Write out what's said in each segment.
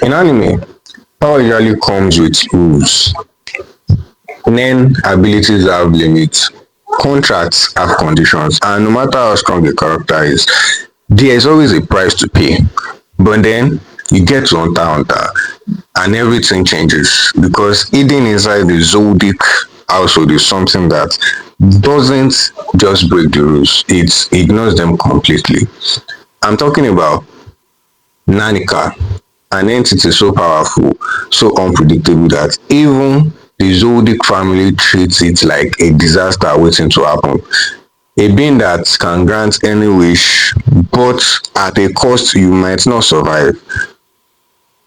In anime, power usually comes with rules. Nen abilities have limits, contracts have conditions, and no matter how strong a character is, there is always a price to pay. But then you get to Hunter and everything changes because hidden inside the Zodic household is something that doesn't just break the rules, it ignores them completely. I'm talking about Nanika, an entity so powerful, so unpredictable that even the Zodic family treats it like a disaster waiting to happen. A being that can grant any wish, but at a cost you might not survive.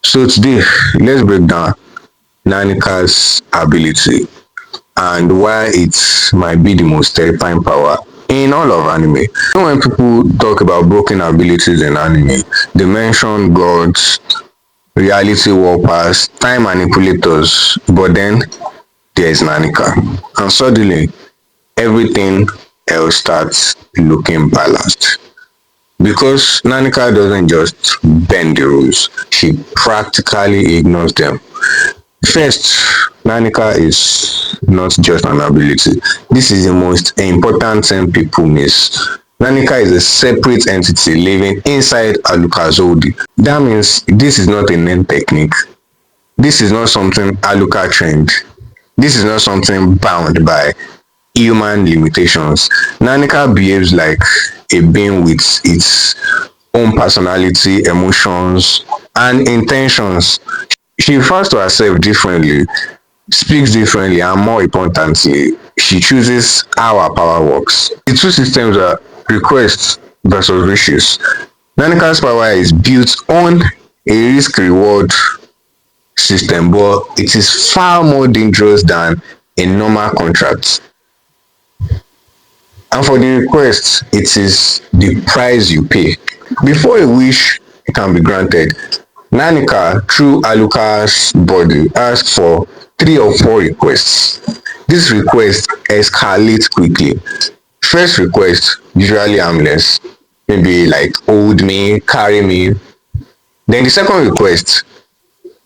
So today, let's break down Nanika's ability and why it might be the most terrifying power in all of anime. You know, when people talk about broken abilities in anime, they mention gods, reality warpers, time manipulators, but then there's Nanika. And suddenly everything else starts looking balanced. Because Nanika doesn't just bend the rules, she practically ignores them. First, Nanika is not just an ability. This is the most important thing people miss. Nanika is a separate entity living inside Alukazodi. That means this is not a named technique. This is not something Aluka trained. This is not something bound by human limitations. Nanika behaves like a being with its own personality, emotions, and intentions. She refers to herself differently, speaks differently, and more importantly, she chooses how her power works. The two systems are request versus wishes. Nanika's power is built on a risk reward system, but it is far more dangerous than a normal contract. And for the request, it is the price you pay. Before a wish can be granted, Nanika, through Alucard's body, asks for 3 or 4 requests. These requests escalate quickly. First request, usually harmless, maybe like hold me, carry me. Then the second request,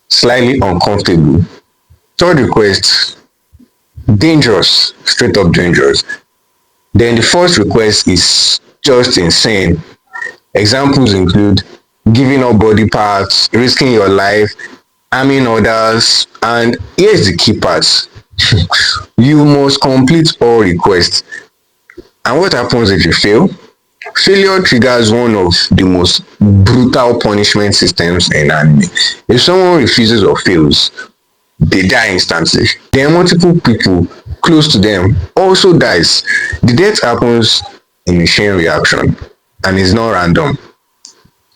slightly uncomfortable. Third request, dangerous, straight up dangerous. Then the fourth request is just insane. Examples include giving up body parts, risking your life, harming others, and here's the key part. You must complete all requests. And what happens if you fail? Failure triggers one of the most brutal punishment systems in anime. If someone refuses or fails, they die instantly. Then multiple people close to them also dies. The death happens in a chain reaction and is not random.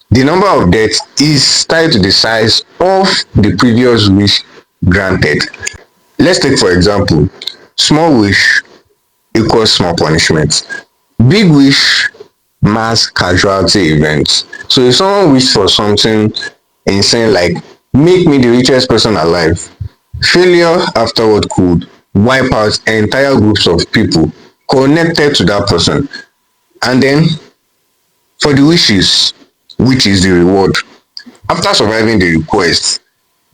The number of deaths is tied to the size of the previous wish granted. Let's take for example, small wish equals small punishment. Big wish mass casualty events. So if someone wished for something insane like make me the richest person alive, failure afterward could wipe out entire groups of people connected to that person. And then for the wishes, which is the reward, after surviving the request,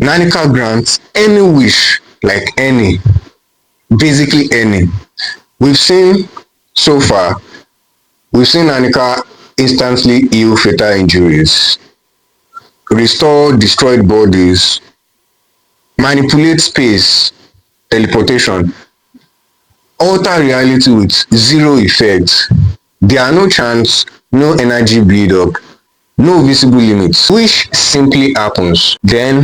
Nanika grants any wish, like any, basically any. We've seen so far, we've seen Nanika instantly heal fatal injuries, restore destroyed bodies, manipulate space, teleportation, alter reality with zero effect. There are no chance, no energy build up, no visible limits, which simply happens. Then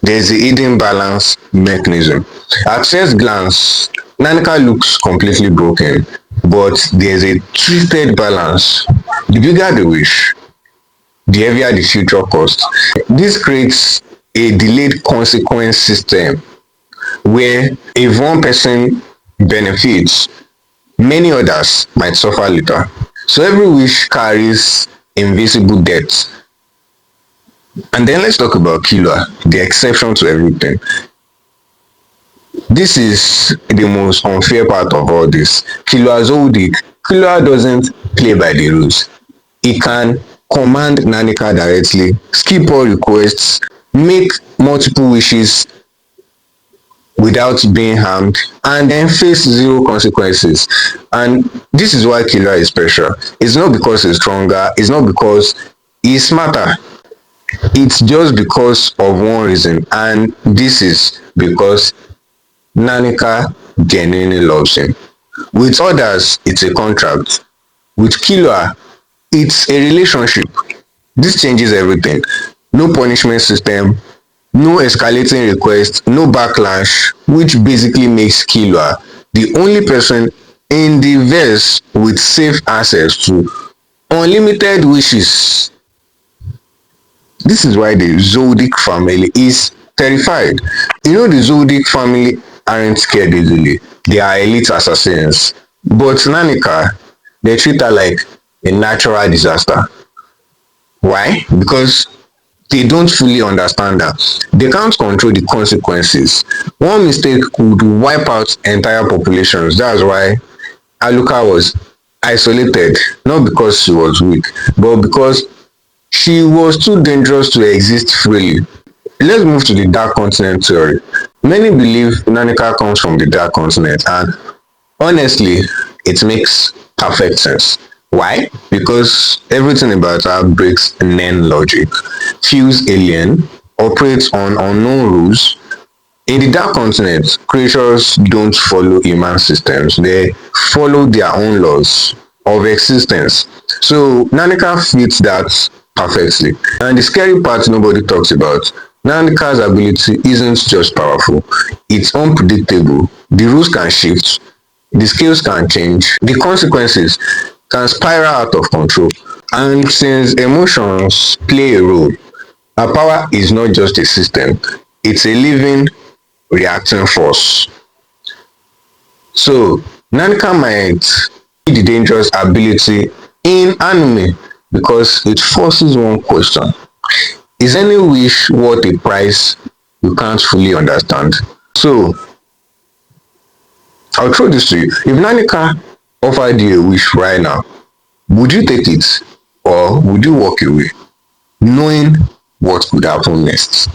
there's a hidden balance mechanism. At first glance, Nanika looks completely broken, but there's a twisted balance. The bigger the wish, the heavier the future cost. This creates a delayed consequence system where if one person benefits, many others might suffer later. So every wish carries invisible debts. And then let's talk about Killua, the exception to everything. This is the most unfair part of all this. Killua's Zodic. Killua doesn't play by the rules. He can command Nanika directly, skip all requests, make multiple wishes without being harmed, and then face zero consequences. And this is why Killer is special. It's not because he's stronger, it's not because he's smarter. It's just because of one reason, and this is because Nanika genuinely loves him. With others, it's a contract. With Killer, it's a relationship. This changes everything. No punishment system, no escalating request, no backlash, which basically makes Killua the only person in the verse with safe access to unlimited wishes. This is why the Zodic family is terrified. You know, the Zodic family aren't scared easily. They are elite assassins. But Nanika, they treat her like a natural disaster. Why? Because they don't fully understand her. They can't control the consequences. One mistake could wipe out entire populations. That's why Aluka was isolated, not because she was weak, but because she was too dangerous to exist freely. Let's move to the Dark Continent theory. Many believe Nanika comes from the Dark Continent, and honestly, it makes perfect sense. Why? Because everything about her breaks Nen logic, feels alien, operates on unknown rules. In the Dark Continent, creatures don't follow human systems, they follow their own laws of existence. So Nanika fits that perfectly. And the scary part nobody talks about, Nanika's ability isn't just powerful, it's unpredictable. The rules can shift, the skills can change, the consequences can spiral out of control. And since emotions play a role, her power is not just a system, it's a living, reacting force. So, Nanka might be the dangerous ability in anime because it forces one question. Is any wish worth a price you can't fully understand? So, I'll throw this to you. If Nanika offered you a wish right now, would you take it or would you walk away knowing what could happen next?